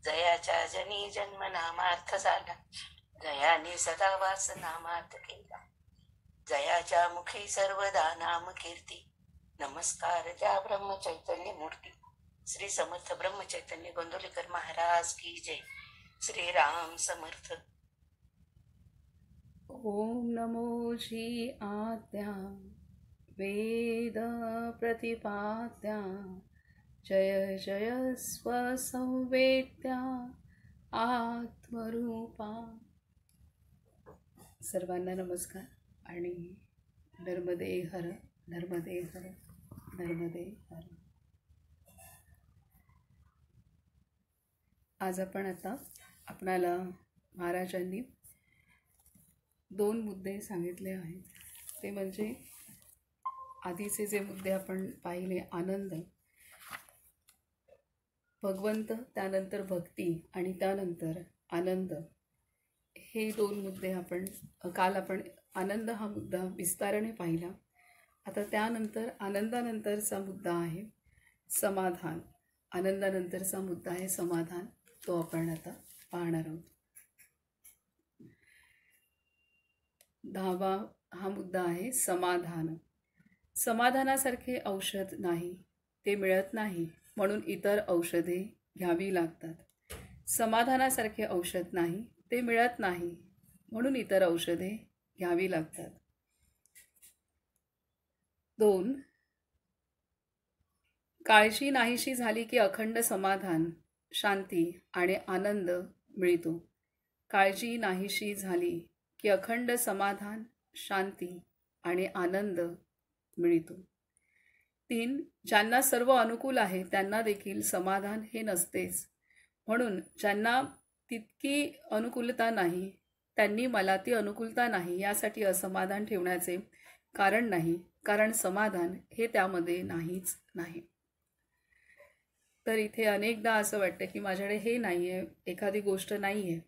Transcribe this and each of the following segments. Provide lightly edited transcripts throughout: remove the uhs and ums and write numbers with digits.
जयाच्या जनी जन्म नामार्थ झाला, जयाने सदा वास नामार्थ केला. जयाच्या मुखी सर्वदा नाम कीर्ती, नमस्कार त्या ब्रह्मचैतन्य मूर्ती. श्री समर्थ ब्रह्मचैतन्य गोंदवलेकर महाराज की जय. श्री राम समर्थ. ओम नमो श्री आद्या वेद प्रतिपाद्या, जय जय स्वसंवेद्या आत्मरूपा. सर्वांना नमस्कार आणि नर्मदे हर, नर्मदे हर, नर्मदे हर. आज आता आपणाला महाराजांनी 2 मुद्दे सांगितले आहेत. ते म्हणजे आधीचे जे मुद्दे आपण पाहिले, आनंद, भगवंत, त्यानंतर भक्ती आणि त्यानंतर आनंद, हे 2 मुद्दे काल आपण आनंद हा मुद्दा विस्ताराने पाहिला. आता त्यानंतर आनंदानंतरचा मुद्दा आहे समाधान. आनंदानंतरचा मुद्दा आहे समाधान. तो आपण आता पाहणार आहोत. 10वा हा मुद्दा आहे समाधान. समाधानासारखे औषध नाही, ते मिळत नाही, म्हणून इतर औषधे घ्यावी लागतात. समाधानासारखे औषध नाही, ते मिळत नाही, म्हणून इतर औषधे घ्यावी लागतात. 2, काळजी नाहीशी झाली की अखंड समाधान, शांती आणि आनंद मिळतो. काळजी नाहीशी झाली की अखंड समाधान, शांती आणि आनंद मिळतो. 3, ज्यांना सर्व अनुकूल आहे त्यांना देखील समाधान हे नसतेच, म्हणून ज्यांना तितकी अनुकूलता नाही त्यांनी मला ती अनुकूलता नाही यासाठी असमाधान ठेवण्याचे कारण नाही, कारण समाधान हे त्यामध्ये नाहीच नाही. तर इथे अनेकदा असं वाटतं की माझ्याकडे हे नाही आहे, एखादी गोष्ट नाही आहे,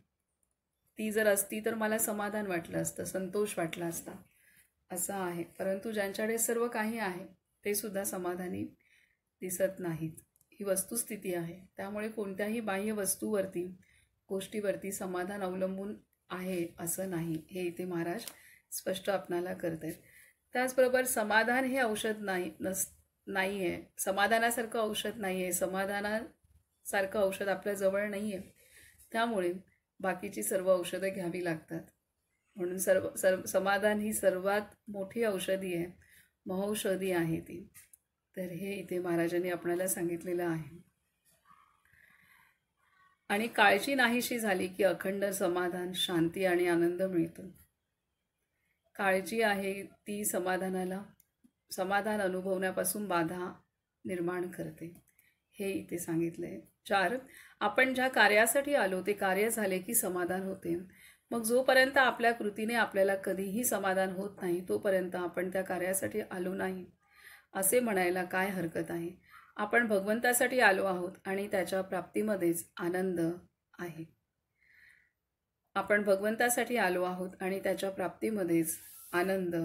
ती जर असती तर मला समाधान वाटलं असतं, संतोष वाटला असता, असं आहे. परंतु ज्यांच्याकडे सर्व काही आहे ते सुद्धा समाधानी दिसत नाहीत. ही वस्तुस्थिती आहे. त्यामुळे कोणत्याही बाह्य वस्तूवरती, गोष्टीवरती समाधान अवलंबून आहे असं नाही, हे इथे महाराज स्पष्ट आपणाला करत आहेत. त्याचबरोबर समाधान हे औषध नाही आहे, समाधानासारखं औषध नाही आहे, समाधानासारखं औषध आपल्या जवळ नाही आहे. त्यामुळे बाकीची सर्व औषधं घ्यावी लागतात. म्हणून समाधान ही सर्वात मोठी औषधी आहे, महौषधी आहे ती. तर हे इथे महाराजांनी आपल्याला सांगितलेलं आहे. आणि काळजी नाहीशी झाली की अखंड समाधान, शांती आणि आनंद मिळतो. काळजी आहे ती समाधान अनुभवण्यापासून बाधा निर्माण करते, हे इथे सांगितलंय. 4, आपण ज्या कार्यासाठी आलो ते कार्य झाले की समाधान होते. मग जोपर्यंत आपल्या कृतीने आपल्याला कधीही समाधान होत नाही तोपर्यंत आपण त्या कार्यासाठी आलो नाही असे म्हणायला काय हरकत आहे. आपण भगवंतासाठी आलो आहोत आणि त्याच्या प्राप्तीमध्येच आनंद आहे. आपण भगवंतासाठी आलो आहोत आणि त्याच्या प्राप्तीमध्येच आनंद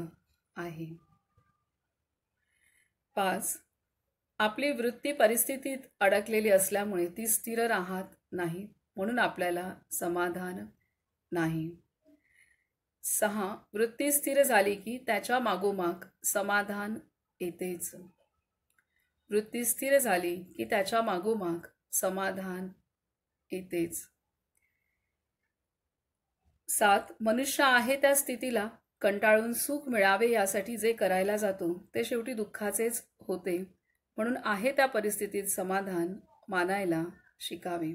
आहे. 5, आपली वृत्ती परिस्थितीत अडकलेली असल्यामुळे ती स्थिर राहत नाही, म्हणून आपल्याला समाधान नाही. 6, वृत्ती स्थिर झाली की त्याच्या मागोमाग समाधान येतेच. वृत्ती स्थिर झाली की त्याच्या मागोमाग समाधान येतेच. 7, मनुष्य आहे त्या स्थितीला कंटाळून सुख मिळावे यासाठी जे करायला जातो ते शेवटी दुःखाचेच होते, म्हणून आहे त्या परिस्थितीत समाधान मानायला शिकावे.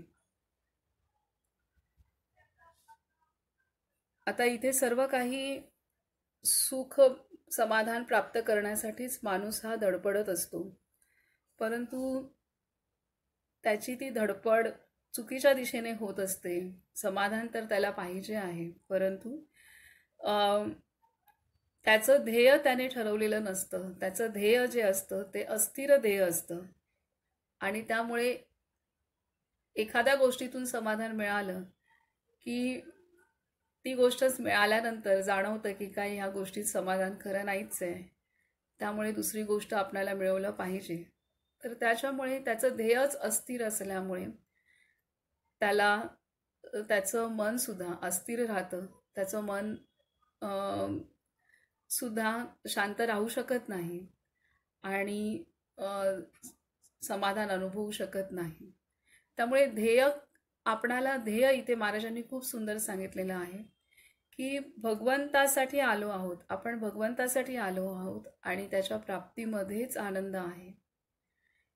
आता इथे सर्व काही सुख समाधान प्राप्त करण्यासाठीच माणूस हा धडपडत असतो, परंतु त्याची ती धडपड चुकीच्या दिशेने होत असते. समाधान तर त्याला पाहिजे आहे, परंतु त्याचं ध्येय त्याने ठरवलेलं नसतं. त्याचं ध्येय जे असतं ते अस्थिर ध्येय असतं आणि त्यामुळे एखाद्या गोष्टीतून समाधान मिळालं की ती गोष्टच मिळाल्यानंतर जाणवतं की काही ह्या गोष्टीत समाधान खरं नाहीच आहे, त्यामुळे दुसरी गोष्ट आपल्याला मिळवलं पाहिजे. तर त्याच्यामुळे त्याचं ध्येयच अस्थिर असल्यामुळे त्याचं मनसुद्धा अस्थिर राहतं. त्याचं मन सुद्धा शांत राहू शकत नाही आणि समाधान अनुभवू शकत नाही. त्यामुळे आपणाला ध्येय इथे महाराजांनी खूप सुंदर सांगितलेलं आहे की भगवंतासाठी आलो आहोत, आपण भगवंतासाठी आलो आहोत आणि त्याच्या प्राप्तीमध्येच आनंद आहे.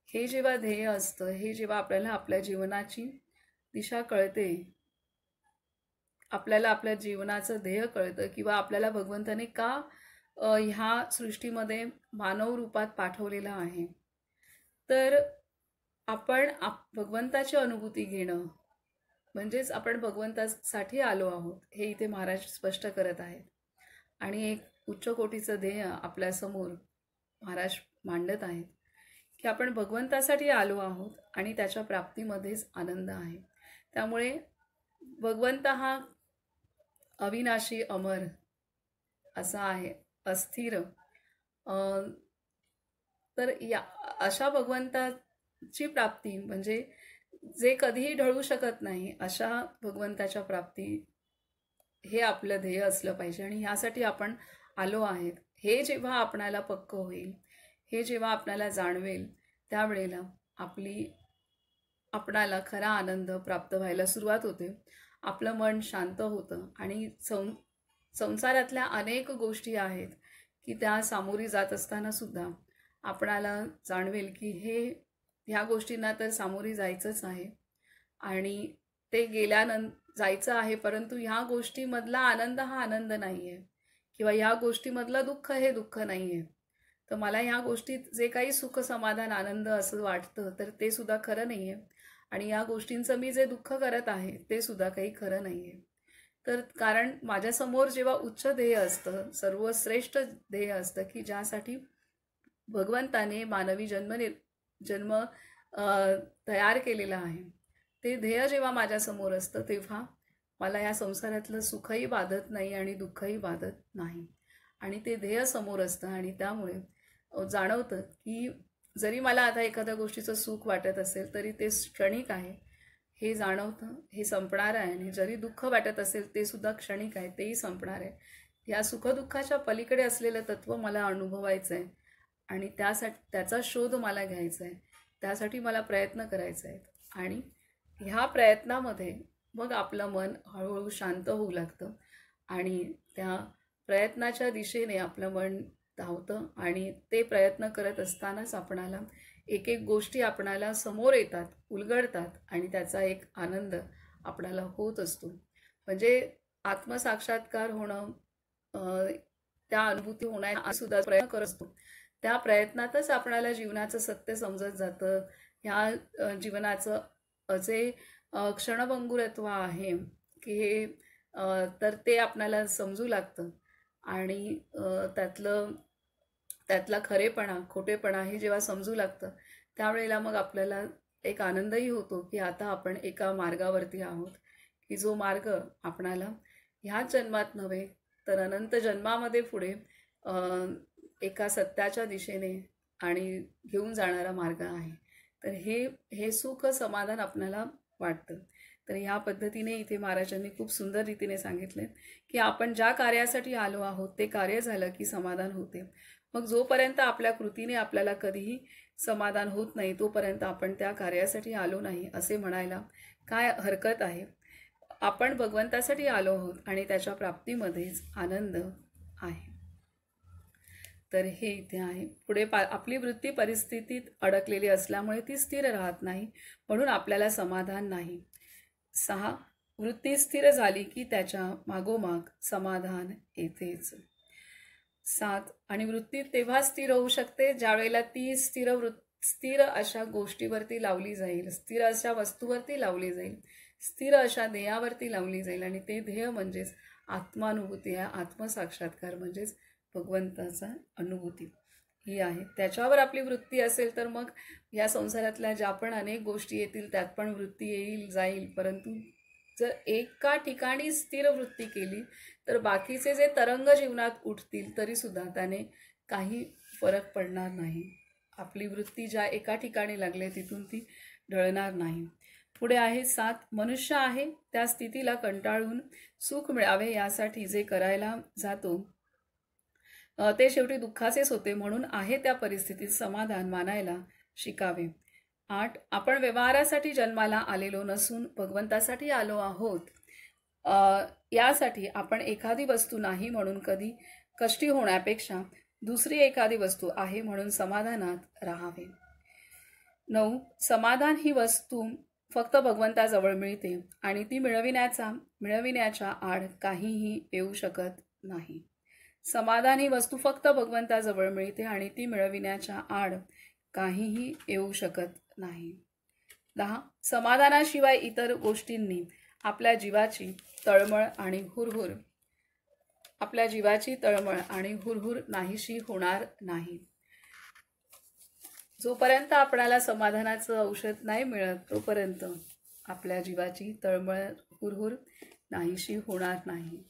हे जेव्हा ध्येय असतं, हे जेव्हा आपल्याला आपल्या जीवनाची दिशा कळते, आपल्याला आपल्या जीवनाचं ध्येय कळतं किंवा आपल्याला भगवंताने का ह्या सृष्टीमध्ये मानव रूपात पाठवलेलं आहे, तर आपण भगवंताची अनुभूती घेणं म्हणजेच आपण भगवंतासाठी आलो आहोत, हे इथे महाराज स्पष्ट करत आहेत. आणि एक उच्च कोटीचं ध्येय आपल्यासमोर महाराज मांडत आहेत की आपण भगवंतासाठी आलो आहोत आणि त्याच्या प्राप्तीमध्येच आनंद आहे. त्यामुळे भगवंत हा अविनाशी, अमर असा आहे, अस्थिर. तर या अशा भगवंताची प्राप्ती म्हणजे जे कधीही ढळू शकत नाही, अशा भगवंताच्या प्राप्ती हे आपलं ध्येय असलं पाहिजे. आणि ह्यासाठी आपण आलो आहेत. हे जेव्हा आपणाला पक्क होईल, हे जेव्हा आपणाला जाणवेल, त्यावेळेला आपणाला खरा आनंद प्राप्त व्हायला सुरुवात होते. आपलं मन शांत होतं आणि संसारातल्या अनेक गोष्टी आहेत की त्या सामोरी जात असताना सुद्धा आपणाला जाणवेल की ह्या गोष्टींना तर सामोरी जायचंच आहे आणि ते जायचं आहे, परंतु ह्या गोष्टीमधला आनंद हा आनंद नाही आहे किंवा ह्या गोष्टीमधलं दुःख हे दुःख नाही आहे. तर मला ह्या गोष्टीत जे काही सुख, समाधान, आनंद असं वाटतं, तर ते सुद्धा खरं नाही आहे. आणि या गोष्टींचं मी जे दुःख करत आहे ते सुद्धा काही खरं नाही आहे. तर कारण माझ्यासमोर जेव्हा उच्च ध्येय असतं, सर्वश्रेष्ठ ध्येय असतं की ज्यासाठी भगवंताने मानवी जन्म तयार केलेला आहे, ते ध्येय जेव्हा माझ्यासमोर असतं तेव्हा मला या संसारातलं सुखही बाधत नाही आणि दुःखही बाधत नाही. आणि ते ध्येय समोर असतं आणि त्यामुळे जाणवतं की जरी मला आता एखाद्या गोष्टीचं सुख वाटत असेल तरी ते क्षणिक आहे हे जाणवतं, हे संपणार आहे. आणि जरी दुःख वाटत असेल ते सुद्धा क्षणिक आहे, तेही संपणार आहे. या सुखदुःखाच्या पलीकडे असलेलं तत्त्व मला अनुभवायचं आहे आणि त्याचा शोध मला घ्यायचा आहे. त्यासाठी मला प्रयत्न करायचे आहेत आणि ह्या प्रयत्नामध्ये मग आपलं मन हळूहळू शांत होऊ लागतं आणि त्या प्रयत्नाच्या दिशेने आपलं मन धावतं आणि ते प्रयत्न करत असतानाच आपणाला एक एक गोष्टी आपणाला समोर येतात, उलगडतात आणि त्याचा एक आनंद आपणाला होत असतो. म्हणजे आत्मसाक्षात्कार होणं, त्या अनुभूती होण्याचा सुद्धा प्रयत्न करत असतो. त्या प्रयत्नातच आपणाला जीवनाचं सत्य समजत जातं. ह्या जीवनाचं जे क्षणभंगुरत्व आहे की हे तर ते आपणाला समजू लागतं आणि त्यातला खरेपणा, खोटेपणा हे जेव्हा समजू लागतं त्यावेळेला मग आपल्याला एक आनंदही होतो की आता आपण एका मार्गावरती आहोत की जो मार्ग आपणाला ह्याच जन्मात नव्हे तर अनंत जन्मामध्ये पुढे एका सत्याच्या दिशेने आणि घेऊन जाणारा मार्ग आहे. तर हे सुख, समाधान आपल्याला वाटतं. तर ह्या पद्धतीने इथे महाराजांनी खूप सुंदर रीतीने सांगितले की आपण ज्या कार्यासाठी आलो आहोत ते कार्य झालं की समाधान होते. मग जोपर्यंत आपल्या कृतीने आपल्याला कधीही समाधान होत नाही तोपर्यंत आपण त्या कार्यासाठी आलो नाही असे म्हणायला काय हरकत आहे. आपण भगवंतासाठी आलो आहोत आणि त्याच्या प्राप्तीमध्येच आनंद आहे. तर हे इथे आहे. पुढे आपली वृत्ती परिस्थितीत अडकलेली असल्यामुळे ती स्थिर राहत नाही, म्हणून आपल्याला समाधान नाही. 6. वृत्ती स्थिर झाली की त्याच्या मागोमाग समाधान येतेच. 7. आणि वृत्ती तेव्हा स्थिर होऊ शकते ज्या वेळेला ती स्थिर अशा गोष्टीवरती लावली जाईल, स्थिर अशा वस्तूवरती लावली जाईल, स्थिर अशा ध्येयावरती लावली जाईल. आणि ते ध्येय म्हणजेच आत्मानुभूती आहे, आत्मसाक्षात्कार म्हणजेच भगवंताचा अनुभूती ही आहे. त्याच्यावर आपली वृत्ती असेल तर मग या संसारातल्या ज्या पण अनेक गोष्टी येतील त्यात पण वृत्ती येईल जाईल, परंतु जर एका ठिकाणी स्थिर वृत्ती केली तर बाकीचे जे तरंग जीवनात उठतील तरी सुद्धा त्याने काही फरक पडणार नाही. आपली वृत्ती ज्या एका ठिकाणी लागली तिथून ती ढळणार नाही. पुढे आहे 7. मनुष्य आहे त्या स्थितीला कंटाळून सुख मिळावे यासाठी जे करायला जातो ते शेवटी दुःखाचेच होते, म्हणून आहे त्या परिस्थितीत समाधान मानायला शिकावे. 8. आपण व्यवहारासाठी जन्माला आलेलो नसून भगवंतासाठी आलो आहोत. यासाठी आपण एखादी वस्तू नाही म्हणून कधी कष्टी होण्यापेक्षा दुसरी एखादी वस्तू आहे म्हणून समाधानात राहावे. 9. समाधान ही वस्तू फक्त भगवंताजवळ मिळते आणि ती मिळविण्याच्या आड काहीही येऊ शकत नाही. समाधान ही वस्तू फक्त भगवंताजवळ मिळते आणि ती मिळविण्याच्या आड काहीही येऊ शकत नाही. 10. समाधानाशिवाय इतर गोष्टींनी आपल्या जीवाची तळमळ आणि हुरहुर नाहीशी होणार नाही. जोपर्यंत आपल्याला समाधानाचं औषध नाही मिळत तोपर्यंत आपल्या जीवाची तळमळ हुरहुर नाहीशी होणार नाही.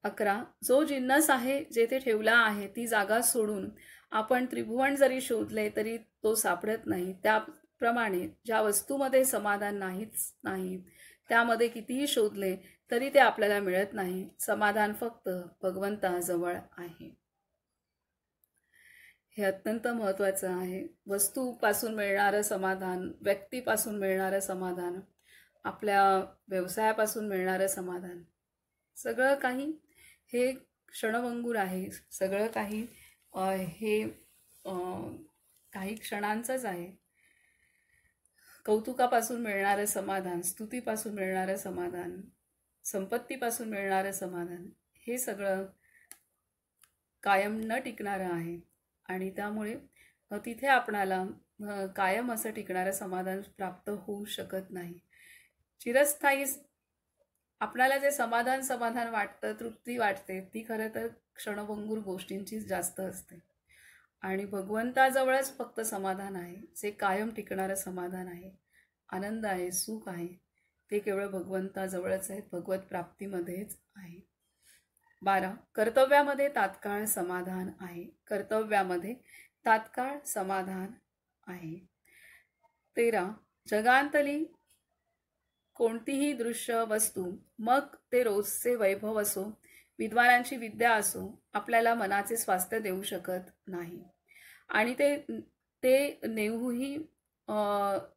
11. जो जिन्नस आहे जेथे ठेवला आहे ती जागा सोडून आपण त्रिभुवन जरी शोधले तरी तो सापडत नाही. त्याप्रमाणे ज्या वस्तूमध्ये समाधान नाहीच नाही त्यामध्ये कितीही शोधले तरी ते आपल्याला मिळत नाही. समाधान फक्त भगवंताजवळ आहे. हे अत्यंत महत्त्वाचं आहे. वस्तूपासून मिळणारं समाधान, व्यक्तीपासून मिळणारं समाधान, आपल्या व्यवसायापासून मिळणारं समाधान, सगळं काही हे क्षणभंगूर आहे. सगळं काही हे काही क्षणांचंच आहे. कौतुकापासून मिळणारं समाधान, स्तुतीपासून मिळणारं समाधान, संपत्तीपासून मिळणारं समाधान, हे सगळं कायम न टिकणारं आहे आणि त्यामुळे तिथे आपणाला कायम असं टिकणारं समाधान प्राप्त होऊ शकत नाही. चिरस्थायी आपणाला जे समाधान वाटतं, तृप्ती वाटते, ती खरं तर क्षणभंगूर गोष्टींचीच जास्त असते आणि भगवंताजवळच फक्त समाधान आहे, जे कायम टिकणारं समाधान आहे, आनंद आहे, सुख आहे, ते केवळ भगवंताजवळच आहे, भगवत प्राप्तीमध्येच आहे. 12. कर्तव्यामध्ये तात्काळ समाधान आहे. कर्तव्यामध्ये तात्काळ समाधान आहे. 13. जगांतली कोणतीही दृश्य वस्तू, मग ते रोजचे वैभव असो, विद्वानांची विद्या असो, आपल्याला मनाचे स्वास्थ्य देऊ शकत नाही आणि ते नेऊही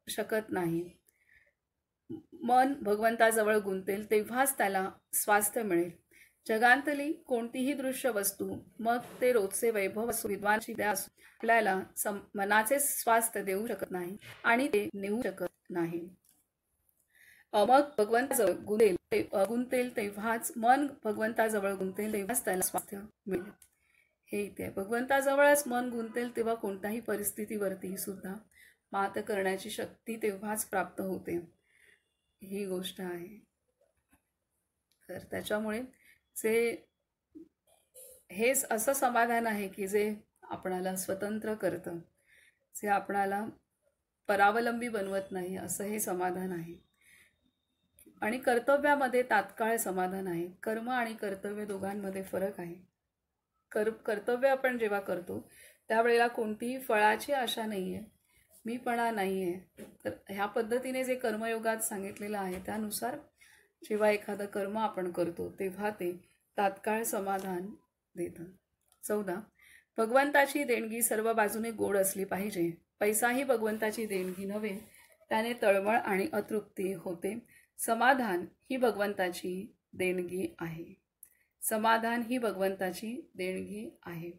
शकत नाही. मन भगवंताजवळ गुंतेल तेव्हाच त्याला स्वास्थ्य मिळेल. जगांतली कोणतीही दृश्य वस्तू, मग ते रोजचे वैभव असो, विद्वानांची विद्या असो, आपल्याला मनाचे स्वास्थ्य देऊ शकत नाही आणि ते नेऊ शकत नाही. मग भगवंताजवळ गुंतेल तेव्हाच मन भगवंताजवळ गुंतेल तेव्हाच त्याला स्वास्थ्य मिळेल. हे इथे भगवंताजवळच मन गुंतेल तेव्हा कोणत्याही परिस्थितीवरती सुद्धा मात करण्याची शक्ती तेव्हाच प्राप्त होते. ही गोष्ट आहे. तर त्याच्यामुळे हेच असं समाधान आहे की जे आपणाला स्वतंत्र करतं, जे आपणाला परावलंबी बनवत नाही, असं हे समाधान आहे. आणि कर्तव्यामध्ये तात्काळ समाधान आहे. कर्म आणि कर्तव्य दोघांमध्ये फरक आहे. कर्तव्य आपण जेव्हा करतो त्यावेळेला कोणतीही फळाची आशा नाही आहे, मीपणा नाही आहे. तर ह्या पद्धतीने जे कर्मयोगात सांगितलेलं आहे त्यानुसार जेव्हा एखादं कर्म आपण करतो तेव्हा ते तात्काळ समाधान देतं. 14. भगवंताची देणगी सर्व बाजूने गोड असली पाहिजे. पैसाही भगवंताची देणगी नव्हे, त्याने तळमळ आणि अतृप्ती होते. समाधान ही भगवंताची देणगी आहे. समाधान ही भगवंताची देणगी आहे.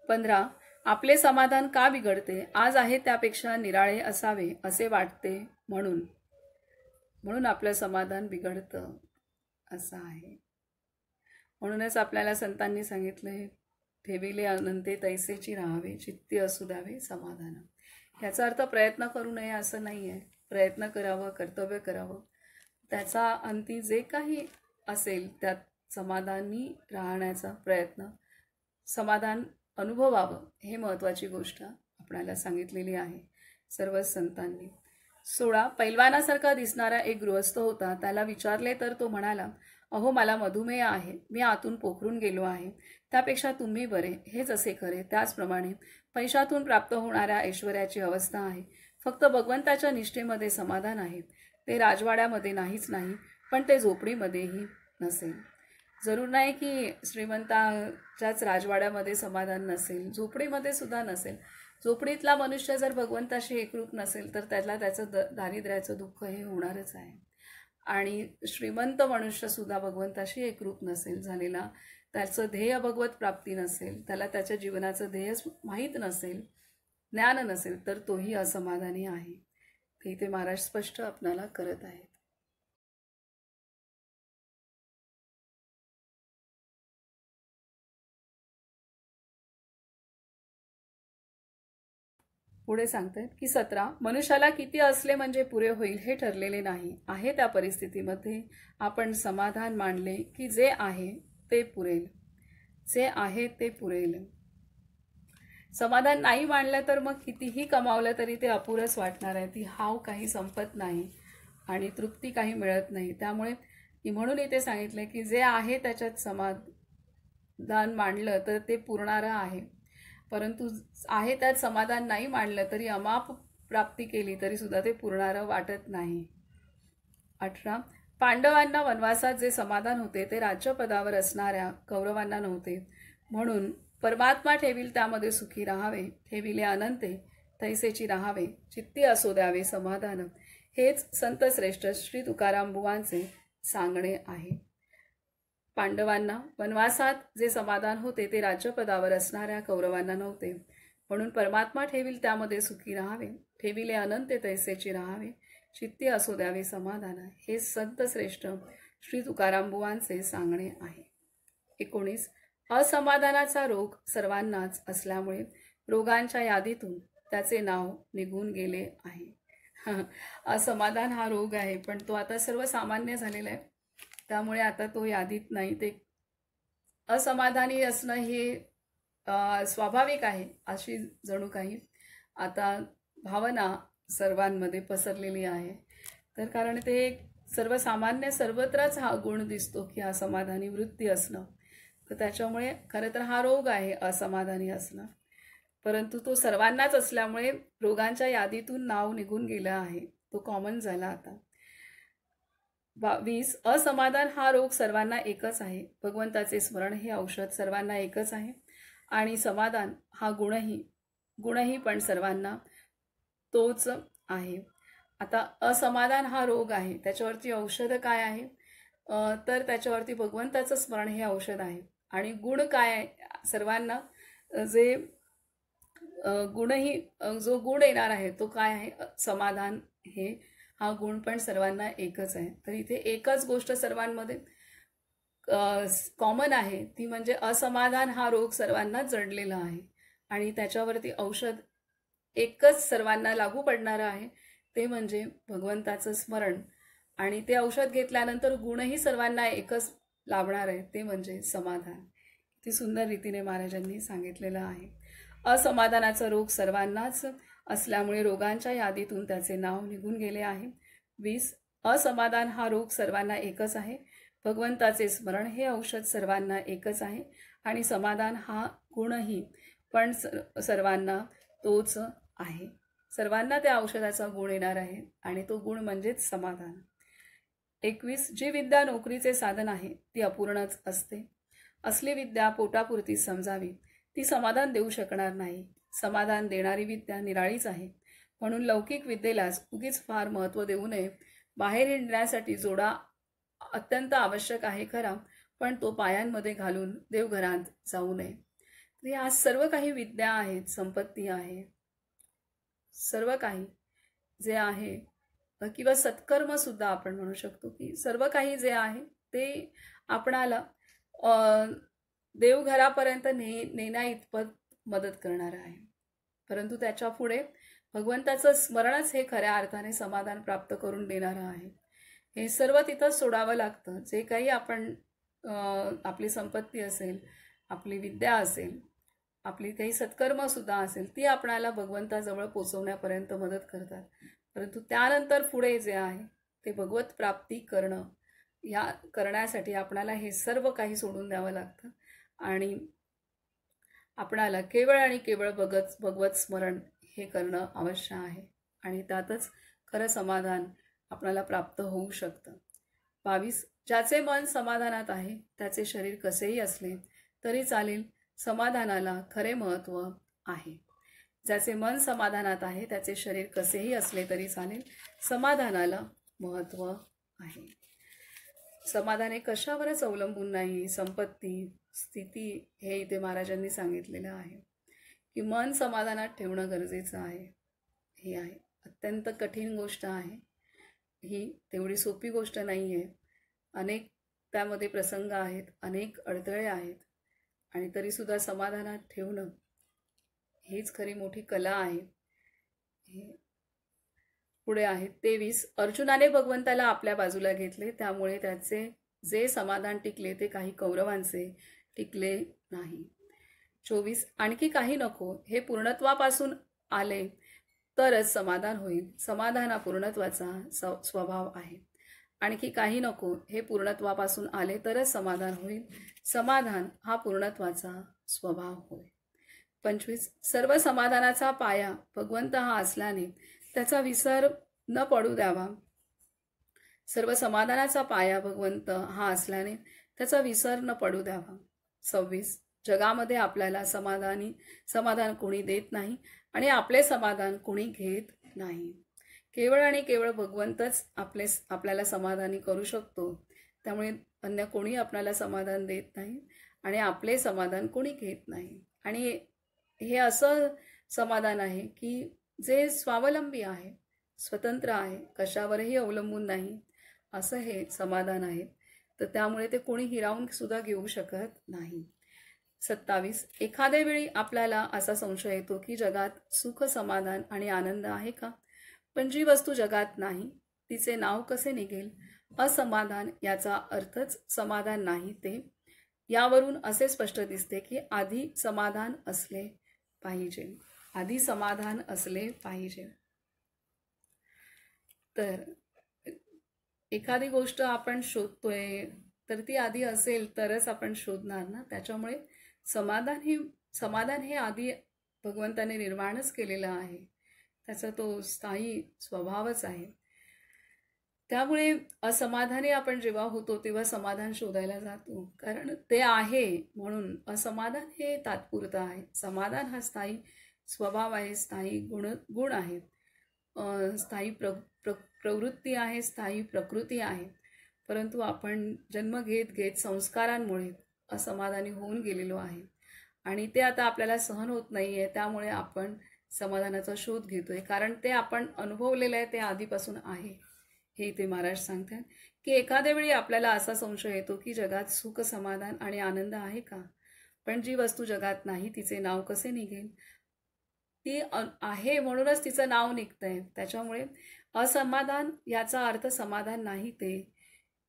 15. आपले समाधान का बिघडते? आज आहे त्यापेक्षा निराळे असावे असे वाटते म्हणून आपलं समाधान बिघडतं असं आहे. म्हणूनच आपल्याला संतांनी सांगितले, ठेविले अनंते तैसेची राहावे, चित्ती असू द्यावे समाधान. याचा अर्थ प्रयत्न करू नये असं नाही आहे. प्रयत्न करावं, कर्तव्य करावं, त्याचा अंती जे काही असेल त्यात समाधानी राहण्याचा प्रयत्न, समाधान अनुभवावं, हे महत्त्वाची गोष्ट आपल्याला सांगितलेली आहे सर्व संतांनी. 16. पैलवानासारखा दिसणारा एक गृहस्थ होता. त्याला विचारले तर तो म्हणाला, अहो मला मधुमेह आहे, मी आतून पोखरून गेलो आहे, त्यापेक्षा तुम्ही बरे. हेच असे खरे. त्याचप्रमाणे पैशातून प्राप्त होणाऱ्या ऐश्वर्याची अवस्था आहे. फक्त भगवंताच्या निष्ठेमध्ये समाधान आहे. ते राजवाड्यामध्ये नाहीच नाही, पण ते झोपडीमध्येही नसेल. जरूर नाही की श्रीमंताच्याच राजवाड्यामध्ये समाधान नसेल, झोपडीमध्ये सुद्धा नसेल. झोपडीतला मनुष्य जर भगवंताशी एकरूप नसेल तर त्याचं दारिद्र्याचं दुःख हे होणारच आहे. आणि श्रीमंत मनुष्यसुद्धा भगवंताशी एकरूप नसेल झालेला, त्याचं ध्येय भगवत प्राप्ती नसेल, त्याला त्याच्या जीवनाचं ध्येय माहीत नसेल, ज्ञान नसेल, तर तोही असमाधानी आहे. ते इथे महाराज स्पष्ट आपणाला करत आहेत. पुढे सांगतात की 17 मनुष्याला किती असले म्हणजे पुरे होईल हे ठरलेले नाही. आहे त्या परिस्थितीमध्ये आपण समाधान मानले की जे आहे ते पुरेल, जे आहे ते पुरेल. समाधान नाही मानलं तर मग कितीही कमावलं तरी ते अपुरंच वाटणार आहे. ती हाव काही संपत नाही आणि तृप्ती काही मिळत नाही. त्यामुळे म्हणून इथे सांगितलं की जे आहे त्याच्यात समाधान मानलं तर ते पुरणारं आहे. परंतु आहे त्यात समाधान नाही मानलं तरी अमाप प्राप्ती केली तरी सुद्धा ते पुरणारं वाटत नाही. 18 पांडवांना वनवासात जे समाधान होते ते राज्यपदावर असणाऱ्या कौरवांना नव्हते. म्हणून परमात्मा ठेवील त्यामध्ये सुखी राहावे, ठेविले अनंते तैसेची राहावे, चित्ती असो द्यावे समाधान. हेच संत श्रेष्ठ श्री तुकाराम बुवांचे सांगणे आहे. पांडवांना वनवासात जे समाधान होते ते राज्यपदावर असणाऱ्या कौरवांना नव्हते. म्हणून परमात्मा ठेवील त्यामध्ये सुखी राहावे, ठेविले अनंते तैसेची राहावे, चित्ती असो द्यावे समाधान. हे संत श्रेष्ठ श्री तुकाराम बुवांचे सांगणे आहे. 19 असमाधानाचा रोग सर्वांनाच असल्यामुळे रोगांच्या यादीतून त्याचे नाव निघून गेले आहे. असमाधान हा रोग आहे, पण तो आता सर्वसामान्य झालेला आहे. त्यामुळे आता तो यादीत नाही. ते असमाधानी असणं हे स्वाभाविक आहे अशी जणू काही आता भावना सर्वांमध्ये पसरलेली आहे. तर कारण ते सर्वसामान्य सर्वत्रच हा गुण दिसतो की असमाधानी वृत्ती असणं. तर त्याच्यामुळे खरं तर हा रोग आहे असमाधानी असणं, परंतु तो सर्वांनाच असल्यामुळे रोगांच्या यादीतून नाव निघून गेलं आहे. तो कॉमन झाला आता. 20 असमाधान हा रोग सर्वांना एकच आहे. भगवंताचे स्मरण हे औषध सर्वांना एकच आहे. आणि समाधान हा गुणही पण सर्वांना तोच आहे. आता असमाधान हा रोग आहे, त्याच्यावरती औषध काय आहे? तर त्याच्यावरती भगवंताचं स्मरण हे औषध आहे. आणि गुण काय आहे? सर्वांना जे जो गुण येणार आहे तो काय आहे? समाधान हे हा गुण पण सर्वांना एकच आहे. तर इथे एकच गोष्ट सर्वांमध्ये कॉमन आहे, ती म्हणजे असमाधान हा रोग सर्वांना जडलेला आहे. आणि त्याच्यावरती औषध एकच सर्वांना लागू पडणारं आहे, ते म्हणजे भगवंताचं स्मरण. आणि ते औषध घेतल्यानंतर गुणही सर्वांना एकच लाभणार आहे, ते म्हणजे समाधान. किती सुंदर रीतीने महाराजांनी सांगितलेलं आहे. असमाधानाचा रोग सर्वांनाच असल्यामुळे रोगांच्या यादीतून त्याचे नाव निघून गेले आहे. 20 असमाधान हा रोग सर्वांना एकच आहे. भगवंताचे स्मरण हे औषध सर्वांना एकच आहे. आणि समाधान हा गुणही पण सर्वांना तोच आहे. सर्वांना त्या औषधाचा गुण येणार आहे आणि तो गुण म्हणजेच समाधान. 21 जी विद्या नोकरीचे साधन आहे ती अपूर्णच असते. असली विद्या पोटापुरती समजावी, ती समाधान देऊ शकणार नाही. समाधान देणारी विद्या निराळीच आहे. म्हणून लौकिक विद्येलाच उगीच फार महत्त्व देऊ नये. बाहेर हिंडण्यासाठी जोडा अत्यंत आवश्यक आहे खरा, पण तो पायांमध्ये घालून देवघरात जाऊ नये. या सर्व काही विद्या आहेत, संपत्ती आहे, सर्व काही जे आहे किंवा सत्कर्म सुद्धा आपण म्हणू शकतो की सर्व काही जे आहे ते आपणाला देवघरापर्यंत नेण्या इतपत मदत करणार आहे. परंतु त्याच्या पुढे भगवंताचं स्मरणच हे खऱ्या अर्थाने समाधान प्राप्त करून देणारं आहे. हे सर्व तिथंच सोडावं लागतं. जे काही आपण आपली संपत्ती असेल, आपली विद्या असेल, आपली काही सत्कर्म सुद्धा असेल, ती आपणाला भगवंताजवळ पोचवण्यापर्यंत मदत करतात. परंतु त्यानंतर पुढे जे आहे ते भगवत प्राप्ती करणं, या करण्यासाठी आपणाला हे सर्व काही सोडून द्यावं लागतं. आणि आपणाला केवळ आणि केवळ भगवत स्मरण हे करणं अवश्य आहे. आणि त्यातच खरं समाधान आपल्याला प्राप्त होऊ शकतं. 22. ज्याचे मन समाधानात आहे त्याचे शरीर कसेही असले तरी चालेल, समाधानाला खरे महत्त्व आहे. ज्याचे मन समाधानात आहे त्याचे शरीर कसेही असले तरी चालेल, समाधानाला महत्त्व आहे. समाधान हे कशावरच अवलंबून नाही. संपत्ती, स्थिती हे इथे महाराजांनी सांगितलेलं आहे की मन समाधानात ठेवणं गरजेचं आहे. हे आहे अत्यंत कठीण गोष्ट आहे. ही तेवढी सोपी गोष्ट नाही आहे. अनेक त्यामध्ये प्रसंग आहेत, अनेक अडथळे आहेत, आणि तरीसुद्धा समाधानात ठेवणं हीच खरी मोठी कला आहे. हे पुढे आहे 23. अर्जुनाने भगवंताला आपल्या बाजूला घेतले, त्यामुळे त्याचे जे समाधान टिकले ते काही कौरवांचे टिकले नाही. 24. आणखी काही नको, हे पूर्णत्वापासून आले तरच समाधान होईल. समाधान हा पूर्णत्वाचा स्वभाव आहे. आणखी काही नको, हे पूर्णत्वापासून आले तरच समाधान होईल. समाधान हा पूर्णत्वाचा स्वभाव होय. 25. सर्व समाधानाचा पाया भगवंत हा असल्याने त्याचा विसर न पडू द्यावा. सर्व समाधानाचा पाया भगवंत हा असल्याने त्याचा विसर न पडू द्यावा. 26. जगामध्ये आपल्याला समाधान कोणी देत नाही आणि आपले समाधान कोणी घेत नाही. केवळ आणि केवळ भगवंतच आपल्याला समाधानी करू शकतो. त्यामुळे अन्य कोणी आपल्याला समाधान देत नाही आणि आपले समाधान कोणी घेत नाही. आणि हे असं समाधान आहे की जे स्वावलंबी आहे, स्वतंत्र आहे, कशावरही अवलंबून नाही, असं हे समाधान आहे. तर त्यामुळे ते कोणी हिरावून सुद्धा घेऊ शकत नाही. 27. एखाद्या वेळी आपल्याला असा संशय येतो की जगात सुख, समाधान आणि आनंद आहे का? पण जी वस्तू जगात नाही तिचे नाव कसे निघेल? असमाधान याचा अर्थच समाधान नाही ते. यावरून असे स्पष्ट दिसते की आधी समाधान असले पाहिजे. आधी समाधान असले पाहिजे. तर एखादी गोष्ट आपण शोधतोय तर ती आधी असेल तरच आपण शोधणार ना. त्याच्यामुळे समाधान हे आधी भगवंताने निर्माणच केलेलं आहे. त्याचा तो स्थायी स्वभावच आहे. त्यामुळे असमाधानी आपण जेव्हा होतो तेव्हा समाधान शोधायला जातो, कारण ते आहे म्हणून. असमाधान हे तात्पुरतं आहे. समाधान हा स्थायी स्वभाव आहे, स्थायी गुण आहे, स्थायी प्रवृत्ती आहे, स्थायी प्रकृती आहे. परंतु आपण जन्म घेत घेत संस्कारांमुळे असमाधानी होऊन गेलेलो आहे आणि ते आता आपल्याला सहन होत नाही आहे. त्यामुळे आपण समाधानाचा शोध घेतोय, कारण ते आपण अनुभवलेलं आहे, ते आधीपासून आहे. हे इथे महाराज सांगतात की एखाद्या वेळी आपल्याला असा संशय येतो की जगात सुख, समाधान आणि आनंद आहे का? पण जी वस्तू जगात नाही तिचे नाव कसे निघेल? ती आहे म्हणूनच तिचं नाव निघतंय. त्याच्यामुळे असमाधान याचा अर्थ समाधान नाही ते.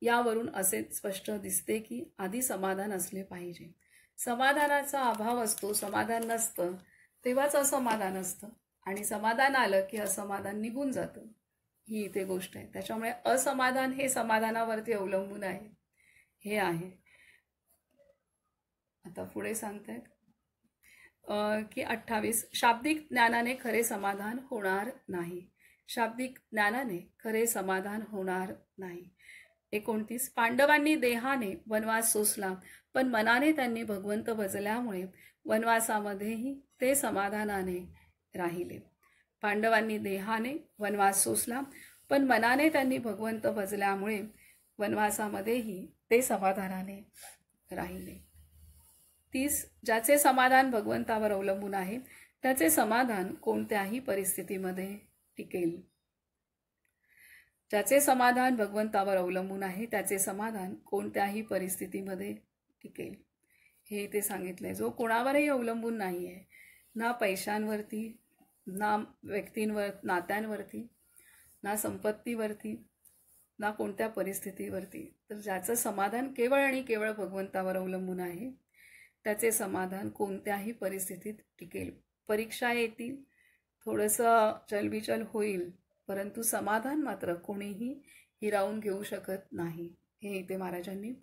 यावरून असे स्पष्ट दिसते की आधी समाधान असले पाहिजे. समाधानाचा अभाव असतो, समाधान नसतं तेव्हाच असमाधान असतं, आणि समाधान आलं की असमाधान निघून जातं. ही इथे गोष्ट आहे. त्याच्यामुळे असमाधान हे समाधानावरती अवलंबून आहे. हे आहे. आता पुढे सांगतायत की 28. शाब्दिक ज्ञानाने खरे समाधान होणार नाही. शाब्दिक ज्ञानाने खरे समाधान होणार नाही. 29. पांडवांनी देहाने वनवास सोसला, पण मनाने त्यांनी भगवंत भजल्यामुळे वनवासामध्येही ते समाधानाने राहिले. पांडवांनी देहाने वनवास सोसला, पण मनाने त्यांनी भगवंत भजल्यामुळे वनवासामध्येही ते समाधानाने राहिले. 30. ज्याचे समाधान भगवंतावर अवलंबून आहे त्याचे समाधान कोणत्याही परिस्थितीमध्ये टिकेल. ज्याचे समाधान भगवंतावर अवलंबून आहे त्याचे समाधान कोणत्याही परिस्थितीमध्ये टिकेल. हे इथे सांगितलंय. जो कोणावरही अवलंबून नाही आहे, ना पैशांवरती, ना व्यक्तींवर, नात्यांवरती, ना संपत्तीवरती, ना कोणत्या परिस्थितीवरती. तर ज्याचं समाधान केवळ आणि केवळ भगवंतावर अवलंबून आहे त्याचे समाधान कोणत्याही परिस्थितीत टिकेल. परीक्षा येतील, थोडंसं चलबिचल होईल, परंतु समाधान मात्र कोणीही हिरावून घेऊ शकत नाही. हे इथे महाराजांनी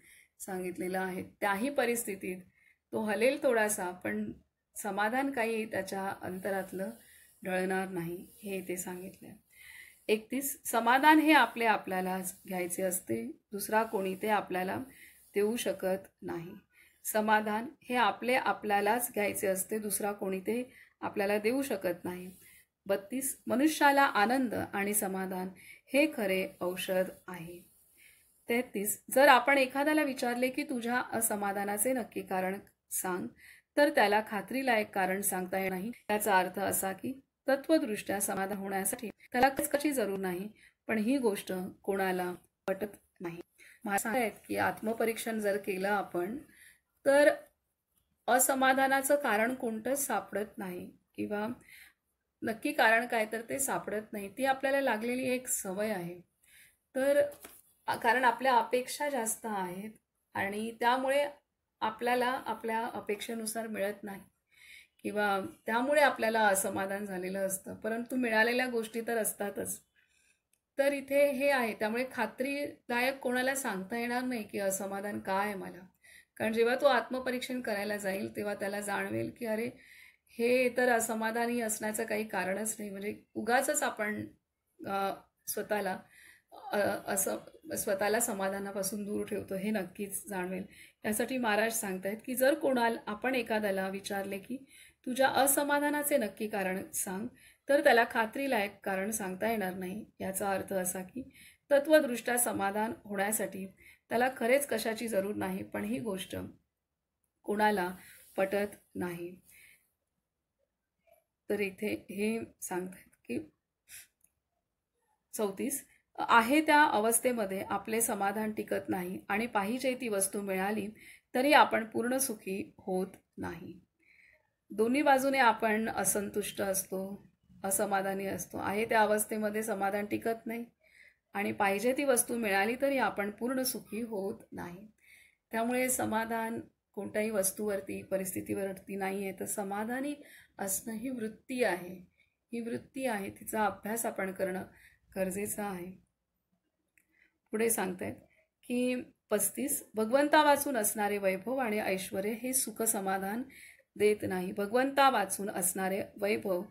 सांगितलेलं आहे. त्याही परिस्थितीत तो हलेल थोडासा, पण समाधान काही त्याच्या अंतरातलं ढळणार नाही, हे इथे सांगितलंय. 31. समाधान हे आपल्यालाच घ्यायचे असते, दुसरा कोणी ते आपल्याला देऊ शकत नाही. समाधान हे आपल्यालाच घ्यायचे असते, दुसरा कोणी ते आपल्याला देऊ शकत नाही. 32. मनुष्याला आनंद आणि समाधान हे खरे औषध आहे. 33. जर आपण एखाद्याला विचारले की तुझ्या असमाधानाचे नक्की कारण सांग, तर त्याला खात्रीलायक कारण सांगता येणार नाही. याचा अर्थ असा की तत्वदृष्ट्या समाधान होण्यासाठी त्याला कशाची जरूर नाही, पण ही गोष्ट कोणाला पटत नाही. मला आहेत की आत्मपरीक्षण जर केलं आपण तर असमाधानाचं कारण कोणतंच सापडत नाही, किंवा नक्की कारण काय तर ते सापडत नाही. ती आपल्याला लागलेली एक सवय आहे. तर कारण आपल्या अपेक्षा जास्त आहेत आणि त्यामुळे आपल्याला आपल्या अपेक्षेनुसार मिळत नाही, किंवा त्यामुळे आपल्याला असमाधान झालेलं असतं, परंतु मिळालेल्या गोष्टी तर असतातच. तर इथे हे आहे, त्यामुळे खात्रीदायक कोणाला सांगता येणार नाही की असमाधान का आहे मला. कारण जेव्हा तो आत्मपरीक्षण करायला जाईल तेव्हा त्याला जाणवेल की अरे हे तर असमाधानी असण्याचं काही कारणच नाही, म्हणजे उगाचच आपण स्वतःला स्वतःला समाधानापासून दूर ठेवतो, हे नक्कीच जाणवेल. यासाठी महाराज सांगतायत की जर आपण एखाद्याला विचारले की तुझ्या असमाधानाचे नक्की कारण सांग, तर त्याला खात्रीलायक कारण सांगता येणार नाही. याचा अर्थ असा की तत्वदृष्ट्या समाधान होण्यासाठी त्याला खरेच कशाची जरूर नाही, पण ही गोष्ट कोणाला पटत नाही. तर इथे हे सांगतात की 34. आहे त्या अवस्थेमध्ये आपले समाधान टिकत नाही आणि पाहिजे ती वस्तू मिळाली तरी आपण पूर्ण सुखी होत नाही. दोन्ही बाजूने आपण असंतुष्ट असतो, असमाधानी असतो. आहे त्या अवस्थेमध्ये समाधान टिकत नाही आणि पाहिजे ती वस्तू मिळाली तरी आपण पूर्ण सुखी होत नाही. त्यामुळे समाधान कोणत्याही वस्तूवरती, परिस्थितीवरती नाही आहे, तर समाधानी असणं ही वृत्ती आहे. ही वृत्ती आहे, तिचा अभ्यास आपण करणं गरजेचं आहे. पुढे सांगतायत की 35. भगवंता वाचून असणारे वैभव आणि ऐश्वर हे सुख समाधान देत नाही. भगवंता वाचून असणारे वैभव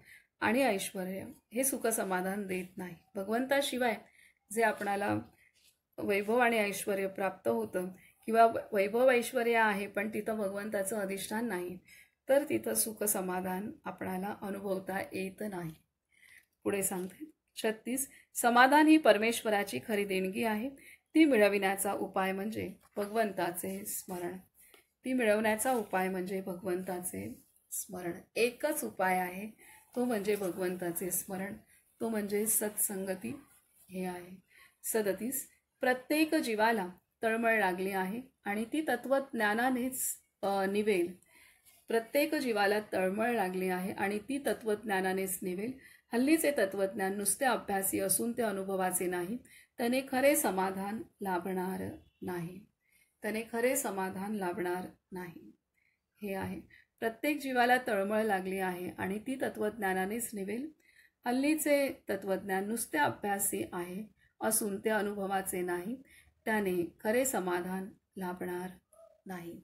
आणि ऐश्वर हे सुख समाधान देत नाही. भगवंताशिवाय जे आपणाला वैभव आणि ऐश्वर प्राप्त होतं, किंवा वैभव ऐश्वर आहे पण तिथं भगवंताचं अधिष्ठान नाही, तर तिथं सुख समाधान आपणाला अनुभवता येत नाही. पुढे सांगते 36. समाधान ही परमेश्वराची खरी देणगी आहे. ती मिळविण्याचा उपाय म्हणजे भगवंताचे स्मरण. ती मिळवण्याचा उपाय म्हणजे भगवंताचे स्मरण. एकच उपाय आहे, तो म्हणजे भगवंताचे स्मरण, तो म्हणजे सत्संगती हे आहे. 37. प्रत्येक जीवाला तळमळ लागली आहे आणि ती तत्वज्ञानानेच निवेल. प्रत्येक जीवाला तळमळ लागली आहे आणि ती तत्वज्ञानानेच निवेल. हल्लीचे तत्वज्ञान नुसते अभ्यासी असून ते अनुभवाचे नाही, त्याने खरे समाधान लाभणार नाही. त्याने खरे समाधान लाभणार नाही. हे आहे, प्रत्येक जीवाला तळमळ लागली आहे आणि ती तत्वज्ञानानेच निवेल. हल्लीचे तत्वज्ञान नुसते अभ्यासी आहे असून ते अनुभवाचे नाही, त्याने खरे समाधान लाभणार नाही.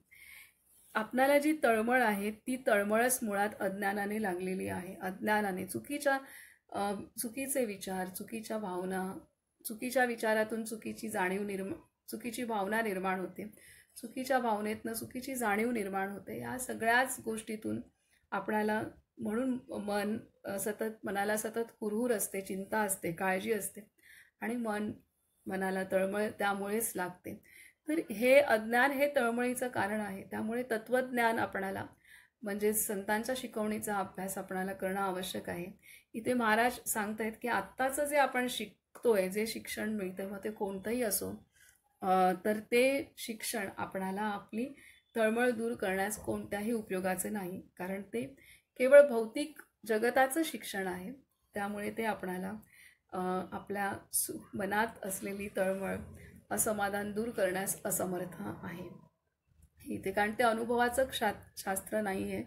आपणाला जी तळमळ आहे ती तळमळच मुळात अज्ञानाने लागलेली आहे. अज्ञानाने चुकीचे विचार, चुकीच्या भावना, चुकीच्या विचारातून चुकीची भावना निर्माण होते. चुकीच्या भावनेतनं चुकीची जाणीव निर्माण होते. या सगळ्याच गोष्टीतून आपणाला, म्हणून मनाला सतत हुरहुर असते, चिंता असते, काळजी असते आणि मनाला तळमळ त्यामुळेच लागते. तर हे अज्ञान हे तळमळीचं कारण आहे. त्यामुळे तत्वज्ञान आपणाला, म्हणजे संतांच्या शिकवणीचा अभ्यास आपणाला करणं आवश्यक आहे. इथे महाराज सांगतायत की आत्ताचं जे आपण शिकतोय, जे शिक्षण मिळतं, मग ते कोणतंही असो, तर ते शिक्षण आपणाला आपली तळमळ दूर करण्यास कोणत्याही उपयोगाचे नाही, कारण ते केवळ भौतिक जगताचं शिक्षण आहे. त्यामुळे ते आपणाला आपल्या मनात असलेली तळमळ, असमाधान दूर करण्यास असमर्थ आहे. इथे कारण ते अनुभवाचं शास्त्र नाही आहे,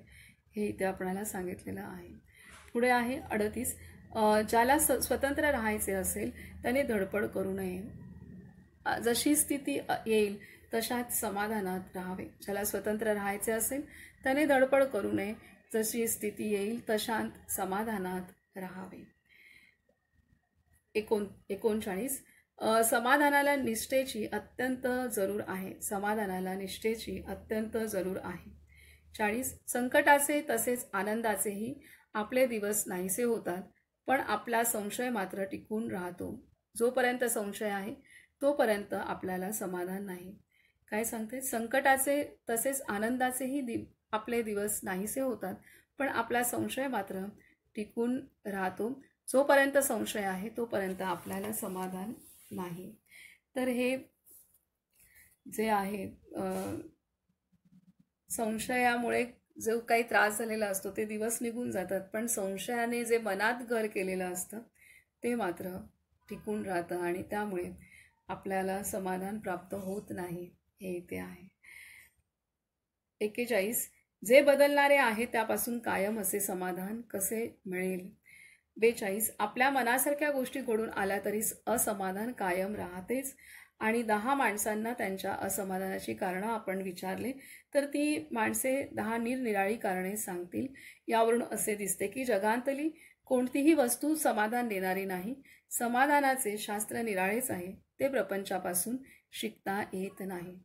हे इथे आपणाला सांगितलेलं आहे. पुढे आहे 38. ज्याला स्वतंत्र राहायचे असेल त्याने धडपड करू नये. जशी स्थिती येईल तशाच समाधानात राहावे. ज्याला स्वतंत्र राहायचे असेल त्याने धडपड करू नये. जशी स्थिती येईल तशात समाधानात राहावे. 39 समाधानाला निष्ठेची अत्यंत जरूर आहे. समाधानाला निष्ठेची अत्यंत जरूर आहे. 40 संकटाचे तसेच आनंदाचेही आपले दिवस नाहीसे होतात, पण आपला संशय मात्र टिकून राहतो. जोपर्यंत संशय आहे तोपर्यंत आपल्याला समाधान नाही. काय सांगते? संकटाचे तसेच आनंदाचेही आपले दिवस नाहीसे होतात, पण आपला संशय मात्र टिकून राहतो. जोपर्यंत संशय आहे तोपर्यंत आपल्याला समाधान नाही. तर हे जे आहे संशयामुळे जो काही त्रास झालेला असतो ते दिवस निघून जातात, पण संशयाने जे मनात घर केलेलं असतं ते मात्र टिकून राहतं आणि त्यामुळे आपल्याला समाधान प्राप्त होत नाही. हे इथे आहे. 41 जे बदलणारे आहे त्यापासून कायम असे समाधान कसे मिळेल. 42 आपल्या मनासारख्या गोष्टी घडून आल्या तरी असमाधान कायम राहतेच. आणि 10 माणसांना त्यांच्या असमाधानाची कारणं आपण विचारले तर ती माणसे 10 निरनिराळी कारणे सांगतील. यावरून असे दिसते की जगांतली कोणतीही वस्तू समाधान देणारी नाही. समाधानाचे शास्त्र निराळेच आहे, ते प्रपंचापासून शिकता येत नाही.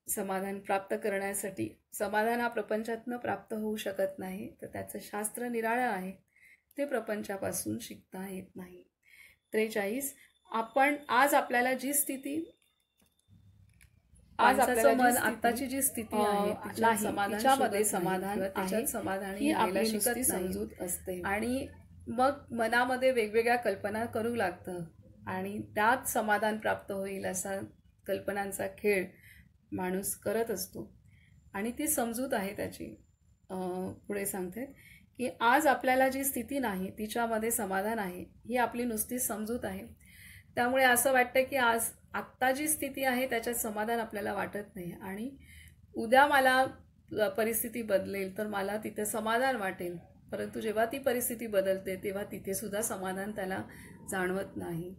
समाधान प्राप्त करण्यासाठी समाधान हा प्रपंचातनं प्राप्त होऊ शकत नाही, तर त्याचं शास्त्र निराळं आहे, ते प्रपंचापासून शिकता येत नाही. 43 आज आपल्याला जी स्थिती मन आत्ताची जी स्थिती आहे तिच्यामध्ये समाधान आहे, ही आपली नुसती समजूत असते. आणि मग मनामध्ये वेगवेगळ्या कल्पना करू लागतं आणि त्यात समाधान प्राप्त होईल असा कल्पनांचा खेळ माणूस करत असतो आणि ती समजूत आहे त्याची. पुढे सांगते की आज आपल्याला जी स्थिती नाही तिच्यामध्ये समाधान आहे, ही आपली नुसती समजूत आहे. त्यामुळे असं वाटतं की आत्ता जी स्थिती आहे त्याच्यात समाधान आपल्याला वाटत नाही आणि उद्या मला परिस्थिती बदलेल तर मला तिथे समाधान वाटेल, परंतु जेव्हा ती परिस्थिती बदलते तेव्हा तिथे सुद्धा समाधान त्याला जाणवत नाही.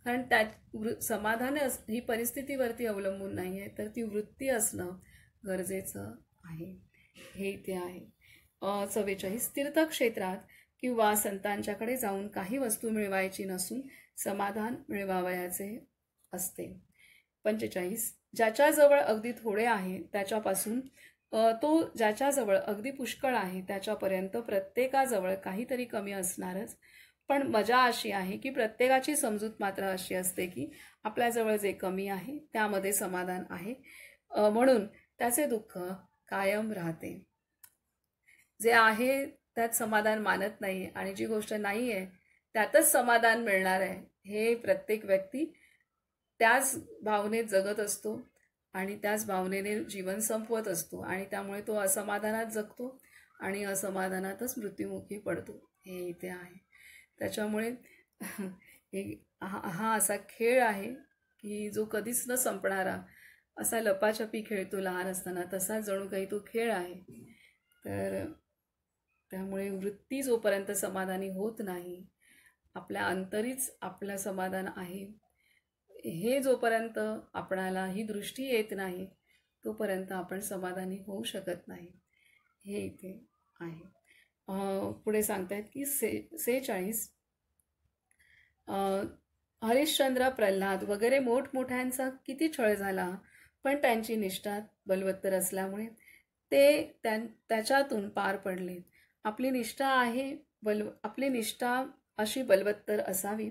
कारण समाधान ही परिस्थितीवरती अवलंबून नाही आहे, तर ती वृत्ती असणं गरजेचं आहे. हे इथे आहे. 44 तीर्थक्षेत्रात किंवा संतांच्याकडे जाऊन काही वस्तू मिळवायची नसून समाधान मिळवावयाचे असते. 45 ज्याच्याजवळ अगदी थोडे आहे त्याच्यापासून तो ज्याच्याजवळ अगदी पुष्कळ आहे त्याच्यापर्यंत प्रत्येकाजवळ काहीतरी कमी असणारच. पण मजा अशी आहे की प्रत्येकाची समजूत मात्र अशी असते की आपल्याजवळ जे कमी आहे त्यामध्ये समाधान आहे, म्हणून त्याचे दुःख कायम राहते. जे आहे त्यात समाधान मानत नाही आणि जी गोष्ट नाही आहे त्यातच समाधान मिळणार आहे, हे प्रत्येक व्यक्ती त्याच भावनेत जगत असतो आणि त्याच भावनेने जीवन संपवत असतो आणि त्यामुळे तो असमाधानात जगतो आणि असमाधानातच मृत्युमुखी पडतो. हे इथे आहे. त्याच्यामुळे हा असा खेळ आहे की जो कधीच न संपणारा, असा लपाछपी खेळतो लहान असताना तसा जणू काही तो खेळ आहे. तर त्यामुळे वृत्ती जोपर्यंत समाधानी होत नाही, आपल्या अंतरीच आपलं समाधान आहे, हे जोपर्यंत आपणाला ही दृष्टी येत नाही तोपर्यंत आपण समाधानी होऊ शकत नाही. हे इथे आहे. पुढे सांगतायत की 46 हरिश्चंद्र, प्रल्हाद वगैरे मोठमोठ्यांचा किती छळ झाला, पण त्यांची निष्ठा बलवत्तर असल्यामुळे ते त्याच्यातून पार पडले. आपली निष्ठा अशी बलवत्तर असावी,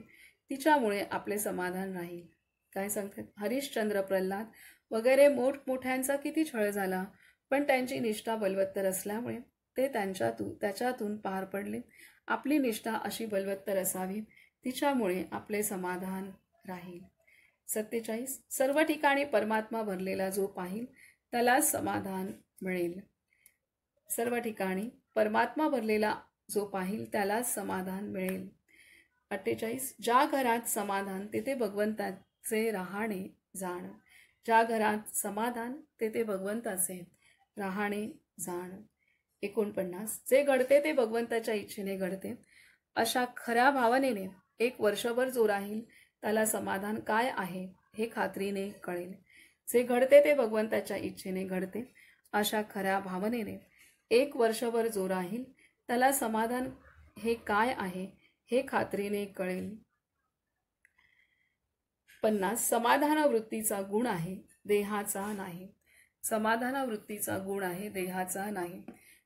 तिच्यामुळे आपले समाधान राहील. काय सांगतात? हरिश्चंद्र, प्रल्हाद वगैरे मोठमोठ्यांचा किती छळ झाला, पण त्यांची निष्ठा बलवत्तर असल्यामुळे ते त्याच्यातून पार पडले. आपली निष्ठा अशी बलवत्तर असावी, तिच्यामुळे आपले समाधान राहील. 47 सर्व ठिकाणी परमात्मा भरलेला जो पाहिल त्याला समाधान मिळेल. सर्व ठिकाणी परमात्मा भरलेला जो पाहिल त्याला समाधान मिळेल. 48 ज्या घरात समाधान तेथे भगवंताचे राहणे जाण. ज्या घरात समाधान तेथे भगवंताचे राहणे जाण. 49 जे घडते ते भगवंताच्या इच्छेने घडते. अशा खऱ्या भावनेने 1 वर्षभर जो राहील त्याला समाधान काय आहे हे खात्रीने कळेल. जे घडते ते भगवंताच्या इच्छेने घडते. अशा खऱ्या भावनेने 1 वर्षभर जो राहील त्याला समाधान हे काय आहे हे खात्रीने कळेल. 50. समाधान वृत्तीचा गुण आहे, देहाचा नाही. समाधान वृत्तीचा गुण आहे, देहाचा नाही.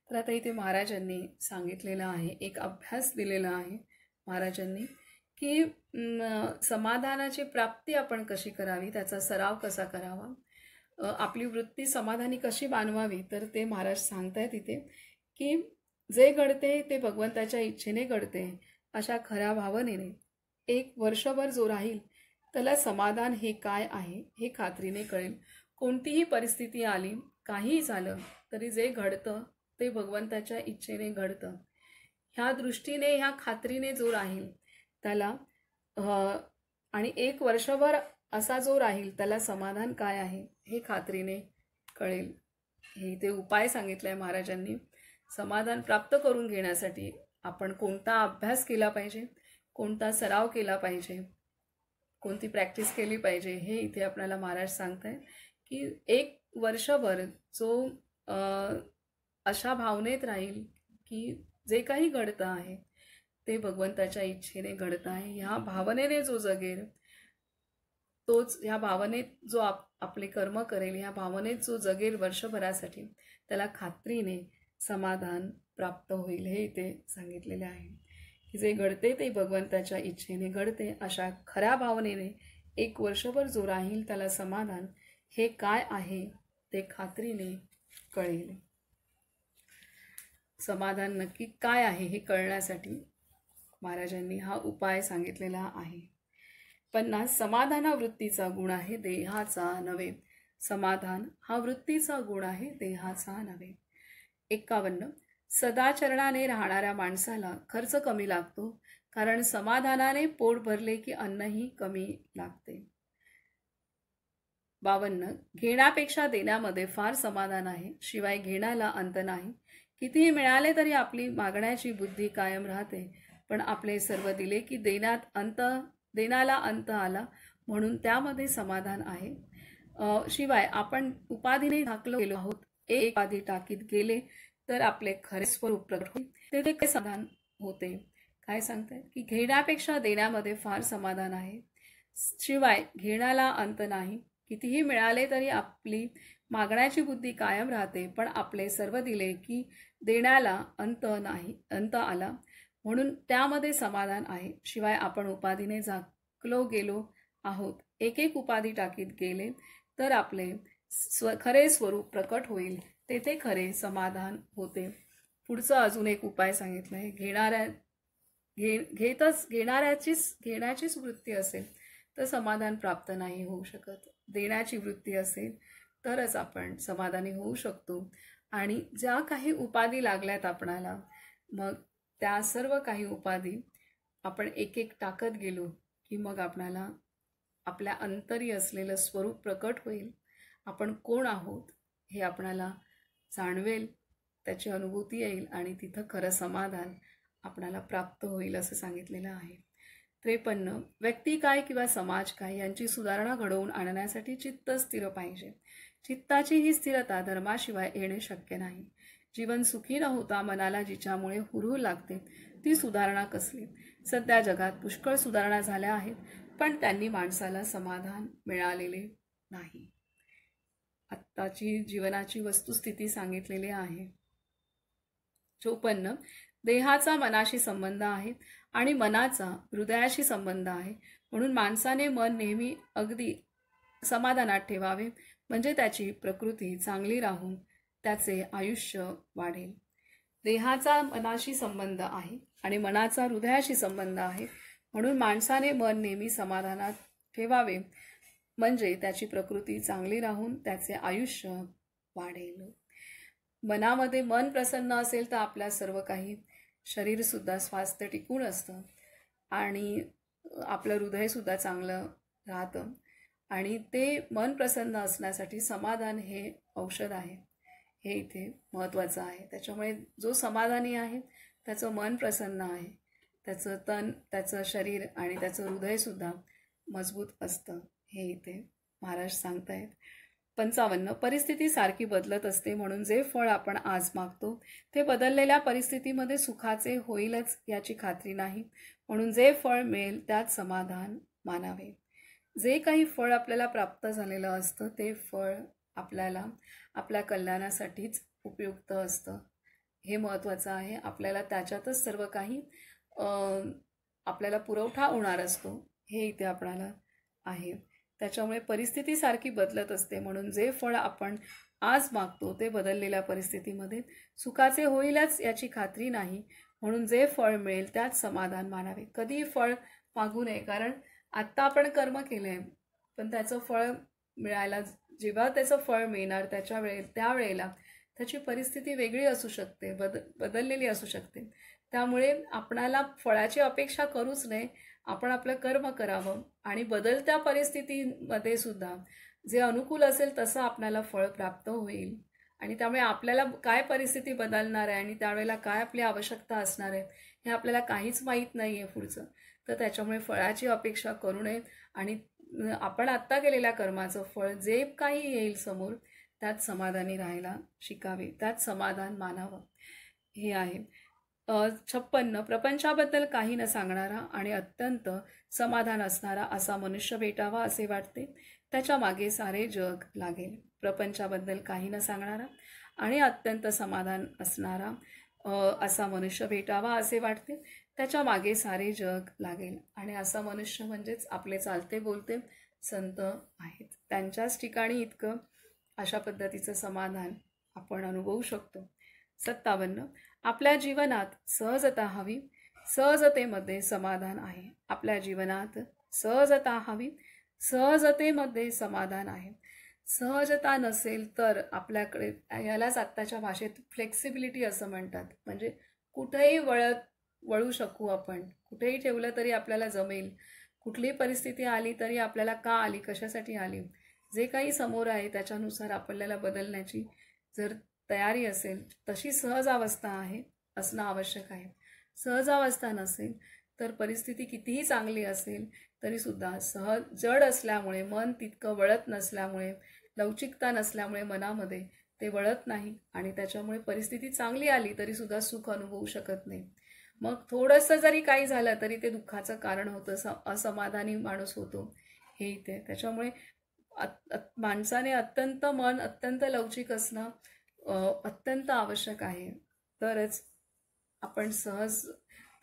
तर आता इथे महाराजांनी सांगितलेलं आहे, एक अभ्यास दिलेला आहे महाराजांनी, की समाधानाची प्राप्ती आपण कशी करावी, त्याचा सराव कसा करावा, आपली वृत्ती समाधानी कशी मानवावी. तर ते महाराज सांगतायत इथे, की जे घडते ते भगवंताच्या इच्छेने घडते, अशा खऱ्या भावनेने एक वर्षभर जो राहील त्याला समाधान हे काय आहे हे खात्रीने कळेल. कोणतीही परिस्थिती आली, काही झालं तरी जे घडतं ते भगवंताच्या इच्छेने घडतं. ह्या दृष्टीने, ह्या खात्रीने जो राहील त्याला आणि एक वर्षभर असा जो राहील त्याला समाधान काय आहे हे खात्रीने कळेल. हे ते उपाय सांगितलाय महाराजांनी. समाधान प्राप्त करून घेण्यासाठी आपण कोणता अभ्यास केला पाहिजे, कोणता सराव केला पाहिजे, कोणती प्रॅक्टिस केली पाहिजे, हे इथे आपल्याला महाराज सांगतायत. की एक वर्षभर जो अशा भावनेत राहील की जे काही घडतं आहे ते भगवंताच्या इच्छेने घडतं आहे, ह्या भावनेने जो जगेल तोच, ह्या भावनेत जो आपले कर्म करेल, ह्या भावनेत जो जगेल वर्षभरासाठी, त्याला खात्रीने समाधान प्राप्त होईल. हे इथे सांगितलेले आहे की जे घडते ते भगवंताच्या इच्छेने घडते, अशा खऱ्या भावनेने एक वर्षभर जो राहील त्याला समाधान हे काय आहे ते खात्रीने कळेल. समाधान नक्की काय आहे हे कळण्यासाठी महाराजांनी हा उपाय सांगितलेला आहे. 50. समाधान हा वृत्तीचा गुण आहे, देहाचा नव्हे. समाधान हा वृत्तीचा गुण आहे, देहाचा नव्हे. 51. सदाचरणाने राहणाऱ्या माणसाला खर्च कमी लागतो, कारण समाधानाने पोट भरले की अन्नही कमी लागते. 52. घेण्यापेक्षा देण्यामध्ये फार समाधान आहे, शिवाय घेण्याला अंत नाही. कितीही मिळाले तरी आपली मागण्याची बुद्धी कायम राहते, पण आपले सर्व दिले की देण्याला अंत आला, म्हणून त्यामध्ये समाधान आहे. शिवाय आपण उपाधीने झाकलो गेलो आहोत, एक उपाधी टाकीत गेले तर आपले खरे स्वरूप प्रकट होईल, तेथे काय समाधान होते. काय सांगताय की घेण्यापेक्षा देण्यामध्ये फार समाधान आहे, शिवाय घेण्याला अंत नाही. कितीही मिळाले तरी आपली मागण्याची बुद्धी कायम राहते, पण आपले सर्व दिले की देण्याला अंत आला, म्हणून त्यामध्ये समाधान आहे. शिवाय आपण उपाधीने झाकलो गेलो आहोत, एक एक उपाधी टाकीत गेले तर आपले खरे स्वरूप प्रकट होईल, तेथे खरे समाधान होते. पुढचा अजून एक उपाय सांगितलाय. घेण्याचीच वृत्ती असेल तर समाधान प्राप्त नाही होऊ शकत. देण्याची वृत्ती असेल तरच आपण समाधानी होऊ शकतो. आणि ज्या काही उपाधी लागल्यात आपणाला, मग त्या सर्व काही उपाधी आपण एक एक टाकत गेलो की मग आपणाला आपल्या अंतरी असलेलं स्वरूप प्रकट होईल. आपण कोण आहोत हे आपणाला जाणवेल, त्याची अनुभूती येईल आणि तिथं खरं समाधान आपणाला प्राप्त होईल असं सांगितलेलं आहे. 53. व्यक्ती काय किंवा समाज काय यांची सुधारणा घडवून आणण्यासाठी चित्त स्थिर पाहिजे. चित्ताची ही स्थिरता धर्माशिवाय येणे शक्य नाही. जीवन सुखी न होता मनाला जिच्यामुळे हुरूर लागते ती सुधारणा कसली. सध्या जगात पुष्कळ सुधारणा झाल्या आहेत, पण त्यांनी माणसाला समाधान मिळालेले नाही. आत्ताची जीवनाची वस्तुस्थिती सांगितलेली आहे. 54. देहाचा मनाशी संबंध आहे आणि मनाचा हृदयाशी संबंध आहे, म्हणून माणसाने मन नेहमी अगदी समाधानात ठेवावे, म्हणजे त्याची प्रकृती चांगली राहून त्याचे आयुष्य वाढेल. देहाचा मनाशी संबंध आहे आणि मनाचा हृदयाशी संबंध आहे, म्हणून माणसाने मन नेहमी समाधानात ठेवावे, म्हणजे त्याची प्रकृती चांगली राहून त्याचे आयुष्य वाढेल. मनामध्ये मन प्रसन्न असेल तर आपल्या सर्व काही शरीरसुद्धा स्वास्थ्य टिकून असतं आणि आपलं हृदयसुद्धा चांगलं राहतं. आणि ते मन प्रसन्न असण्यासाठी समाधान हे औषध आहे, हे इथे महत्त्वाचं आहे. त्याच्यामुळे जो समाधानी आहे त्याचं मन प्रसन्न आहे, त्याचं तन, त्याचं शरीर आणि त्याचं हृदयसुद्धा मजबूत असतं, हे इथे महाराज सांगतायत. 55. परिस्थिती सारखी बदलत असते म्हणून जे फळ आपण आज मागतो ते बदललेल्या परिस्थितीमध्ये सुखाचे होईलच याची खात्री नाही, म्हणून जे फळ मिळेल त्यात समाधान मानावे. जे काही फळ आपल्याला प्राप्त झालेलं असतं ते फळ आपल्याला आपल्या कल्याणासाठीच उपयुक्त असतं, हे महत्त्वाचं आहे. आपल्याला त्याच्यातच सर्व काही आपल्याला पुरवठा होणार असतो, हे इथे आपल्याला आहे. त्याच्यामुळे परिस्थिती सारखी बदलत असते म्हणून जे फळ आपण आज मागतो ते बदललेल्या परिस्थितीमध्ये सुखाचे होईलच याची खात्री नाही, म्हणून जे फळ मिळेल त्यात समाधान मानावे. कधीही फळ मागू नये, कारण आत्ता आपण कर्म केले आहे पण त्याचं फळ मिळायला, जेव्हा त्याचं फळ मिळणार त्यावेळेला त्याची परिस्थिती वेगळी असू शकते, बदललेली असू शकते. त्यामुळे आपणाला फळाची अपेक्षा करूच नये. आपण आपलं कर्म करावं आणि बदलत्या परिस्थितीमध्ये सुद्धा जे अनुकूल असेल तसं आपल्याला फळ प्राप्त होईल. आणि त्यामुळे आपल्याला काय परिस्थिती बदलणार आहे आणि त्यावेळेला काय आपली आवश्यकता असणार आहे हे आपल्याला काहीच माहीत नाही आहे पुढचं. तर त्याच्यामुळे फळाची अपेक्षा करू नये आणि आपण आत्ता केलेल्या कर्माचं फळ जे काही येईल समोर त्यात समाधानी राहायला शिकावे, त्यात समाधान मानावं, हे आहे. 56. प्रपंचाबद्दल काही न सांगणारा आणि अत्यंत समाधान असणारा असा मनुष्य भेटावा असे वाटते, त्याच्या मागे सारे जग लागेल. प्रपंचाबद्दल काही न सांगणारा आणि अत्यंत समाधान असणारा असा मनुष्य भेटावा असे वाटते, त्याच्या मागे सारे जग लागेल. आणि असा मनुष्य म्हणजेच आपले चालते बोलते संत आहेत. त्यांच्याच ठिकाणी इतकं अशा पद्धतीचं समाधान आपण अनुभवू शकतो. 57. आपल्या जीवनात सहजता हवी, सहजतेमध्ये समाधान आहे. आपल्या जीवनात सहजता हवी, सहजतेमध्ये समाधान आहे. सहजता नसेल तर आपल्याकडे, यालाच आत्ताच्या भाषेत फ्लेक्सिबिलिटी असं म्हणतात, म्हणजे कुठेही वळू शकू आपण, कुठेही ठेवलं तरी आपल्याला जमेल. कुठलीही परिस्थिती आली तरी आपल्याला का आली, कशासाठी आली, जे काही समोर आहे त्याच्यानुसार आपल्याला बदलण्याची जर तयारी असेल, तशी सहजावस्था आहे असणं आवश्यक आहे. सहजावस्था नसेल तर परिस्थिती कितीही चांगली असेल तरीसुद्धा जड असल्यामुळे, मन तितकं वळत नसल्यामुळे, लवचिकता नसल्यामुळे मनामध्ये ते वळत नाही आणि त्याच्यामुळे परिस्थिती चांगली आली तरीसुद्धा सुख अनुभवू शकत नाही. मग थोडंसं जरी काही झालं तरी ते दुःखाचं कारण होतं, असमाधानी माणूस होतो, हे इथे. त्याच्यामुळे माणसाने मन अत्यंत लवचिक असणं अत्यंत आवश्यक आहे.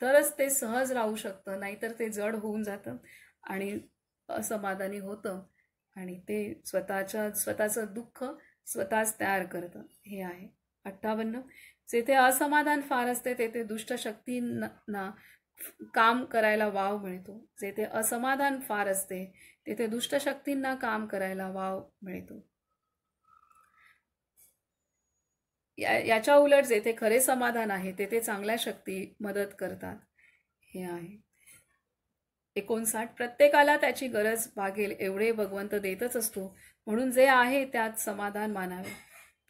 तरच ते सहज राहू शकतं, नाहीतर ते जड होऊन जातं आणि असमाधानी होतं आणि ते स्वतःचं दुःख स्वतःच तयार करतं, हे आहे. 58. जेथे असमाधान फार असते तेथे दुष्ट शक्तींना काम करायला वाव मिळतो. जेथे असमाधान फार असते तेथे दुष्ट शक्तींना काम करायला वाव मिळतो. याच्या उलट जेथे खरे समाधान आहे तेथे चांगल्या शक्ती मदत करतात, हे आहे. 59. प्रत्येकाला त्याची गरज भागेल एवढे भगवंत देतच असतो, म्हणून जे आहे त्यात समाधान मानावे.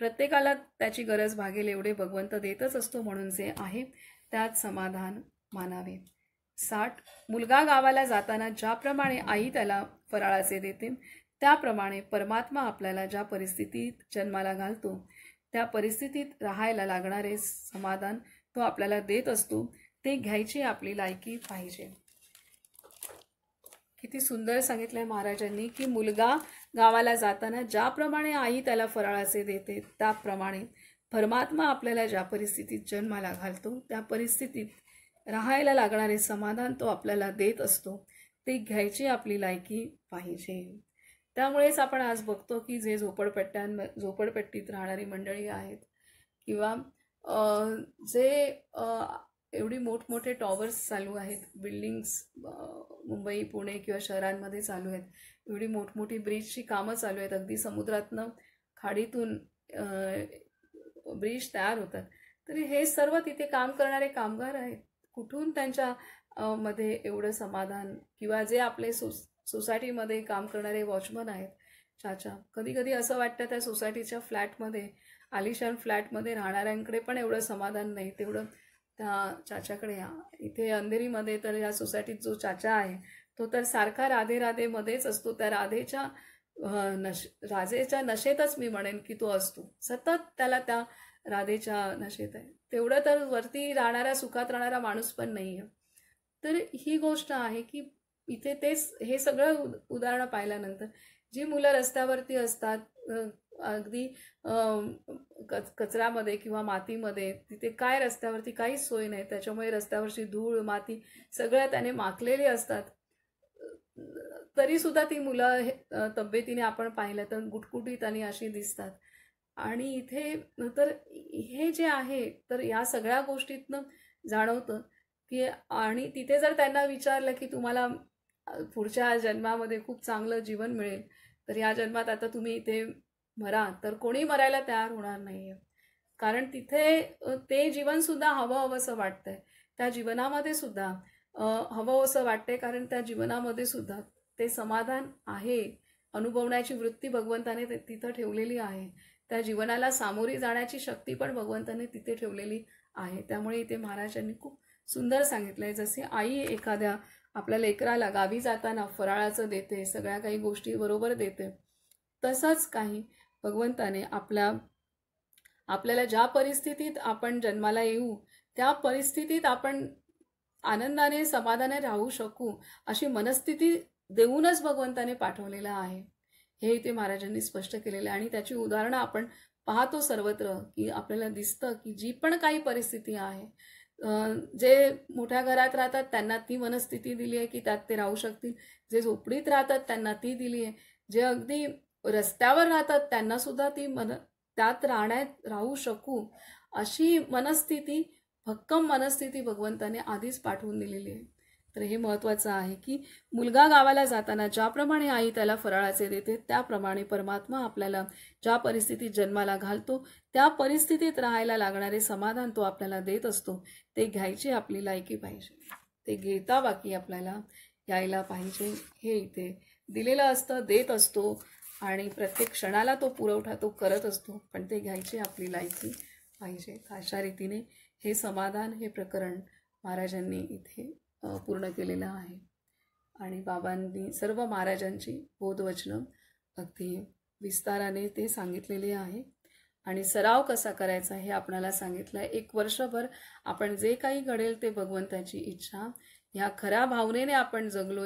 प्रत्येकाला त्याची गरज भागेल एवढे भगवंत देतच असतो, म्हणून जे आहे त्यात समाधान मानावे. 60. मुलगा गावाला जाताना ज्याप्रमाणे आई त्याला फराळाचे देते त्याप्रमाणे परमात्मा आपल्याला ज्या परिस्थितीत जन्माला घालतो त्या परिस्थितीत राहायला लागणारे समाधान तो आपल्याला देत असतो, ते घ्यायची आपली लायकी पाहिजे. किती सुंदर सांगितलंय महाराजांनी की मुलगा गावाला जाताना ज्याप्रमाणे आई त्याला फराळाचे देते त्याप्रमाणे परमात्मा आपल्याला ज्या परिस्थितीत जन्माला घालतो त्या परिस्थितीत राहायला लागणारे समाधान तो आपल्याला देत असतो, ते घ्यायची आपली लायकी पाहिजे. त्यामुळेच आपण आज बघतो की जे झोपडपट्टीत राहणारी मंडळी आहेत किंवा जे एवढी मोठमोठे टॉवर्स चालू आहेत, बिल्डिंग्स मुंबई, पुणे किंवा शहरांमध्ये चालू आहेत, एवढी मोठमोठी ब्रिजची कामं चालू आहेत, अगदी समुद्रातनं खाडीतून ब्रिज तयार होतात. तरी हे सर्व तिथे काम करणारे कामगार आहेत. कुठून त्यांच्या मध्ये एवढं समाधान, किंवा जे आपले सोसायटीमध्ये काम करणारे वॉचमन आहेत, चाचा, कधी कधी असं वाटतं त्या सोसायटीच्या फ्लॅटमध्ये, आलिशान फ्लॅटमध्ये राहणाऱ्यांकडे पण एवढं समाधान नाही तेवढं त्या चाच्याकडे. इथे अंधेरीमध्ये तर या सोसायटीत जो चाचा आहे तो तर सारखा राधे राधेमध्येच असतो. त्या राधेच्या राधेच्या नशेतच मी म्हणेन की तो असतो, सतत त्याला त्या राधेच्या नशेत आहे. तेवढं तर वरती राहणारा सुखात राहणारा माणूस पण नाही आहे. तर ही गोष्ट आहे की इथे तेच हे सगळं उदाहरणं पाहिल्यानंतर जी मुलं रस्त्यावरती असतात, अगदी कचऱ्यामध्ये किंवा मातीमध्ये, तिथे काय रस्त्यावरती काहीच सोय नाही, त्याच्यामुळे रस्त्यावरची धूळ माती सगळ्या त्याने माखलेली असतात, तरी सुद्धा ती मुलं तब्येतीने आपण पाहिलं तर गुटगुटीत आणि अशी दिसतात. आणि इथे तर हे जे आहे तर या सगळ्या गोष्टीतनं जाणवतं की, आणि तिथे जर त्यांना विचारलं की तुम्हाला पुढच्या जन्मामध्ये खूप चांगलं जीवन मिळेल, तर या जन्मात आता तुम्ही इथे मरा, तर कोणी मरायला तयार होणार नाहीये. कारण तिथे ते जीवन सुद्धा हवंहवंसं वाटतंय, त्या जीवनामध्ये सुद्धा हवंहवंसं वाटतंय, कारण त्या जीवनामध्ये सुद्धा ते समाधान आहे, अनुभवण्याची वृत्ती भगवंताने तिथं ठेवलेली आहे, त्या जीवनाला सामोरी जाण्याची शक्ती पण भगवंताने तिथे ठेवलेली आहे. त्यामुळे इथे महाराजांनी खूप सुंदर सांगितलंय, जसे आई एखाद्या आपल्या लेकराला गावी जाताना फराळाचं देते, सगळ्या काही गोष्टी बरोबर देते, तसंच काही भगवंताने आपल्याला ज्या परिस्थितीत आपण जन्माला येऊ त्या परिस्थितीत आपण आनंदाने समाधाने राहू शकू अशी मनस्थिती देऊनच भगवंताने पाठवलेलं आहे. हे इथे महाराजांनी स्पष्ट केलेलं आहे. आणि त्याची उदाहरणं आपण पाहतो सर्वत्र की आपल्याला दिसतं की जी पण काही परिस्थिती आहे, जे मोठ्या घरात राहतात त्यांना ती मनस्थिती दिली आहे की त्यात ते राहू शकतील, जे झोपडीत राहतात त्यांना ती दिली आहे, जे अगदी रस्त्यावर राहतात त्यांना सुद्धा ती त्यात राहू शकू अशी मनस्थिती, भक्कम मनस्थिती भगवंताने आधीच पाठवून दिलेली आहे. तर हे महत्त्वाचं आहे की मुलगा गावाला जाताना ज्याप्रमाणे आई त्याला फराळाचे देते, त्याप्रमाणे परमात्मा आपल्याला ज्या परिस्थितीत जन्माला घालतो त्या परिस्थितीत राहायला लागणारे समाधान तो आपल्याला देत असतो. ते घ्यायची आपली लायकी पाहिजे, ते घेता बाकी आपल्याला यायला पाहिजे. हे इथे दिलेलं असतं, देत असतो, आणि प्रत्येक क्षणाला तो पुरवठा तो करत असतो, पण ते घ्यायची आपली लायकी पाहिजे. अशा रीतीने हे समाधान, हे प्रकरण महाराजांनी इथे पूर्ण केलेलं आहे. आणि बाबांनी सर्व महाराजांची बोधवचनं अगदी विस्ताराने ते सांगितलेले आहे. आणि सराव कसा करायचा हे आपणाला सांगितलं आहे. 1 वर्षभर आपण जे काही घडेल ते भगवंताची इच्छा ह्या खऱ्या भावनेने आपण जगलो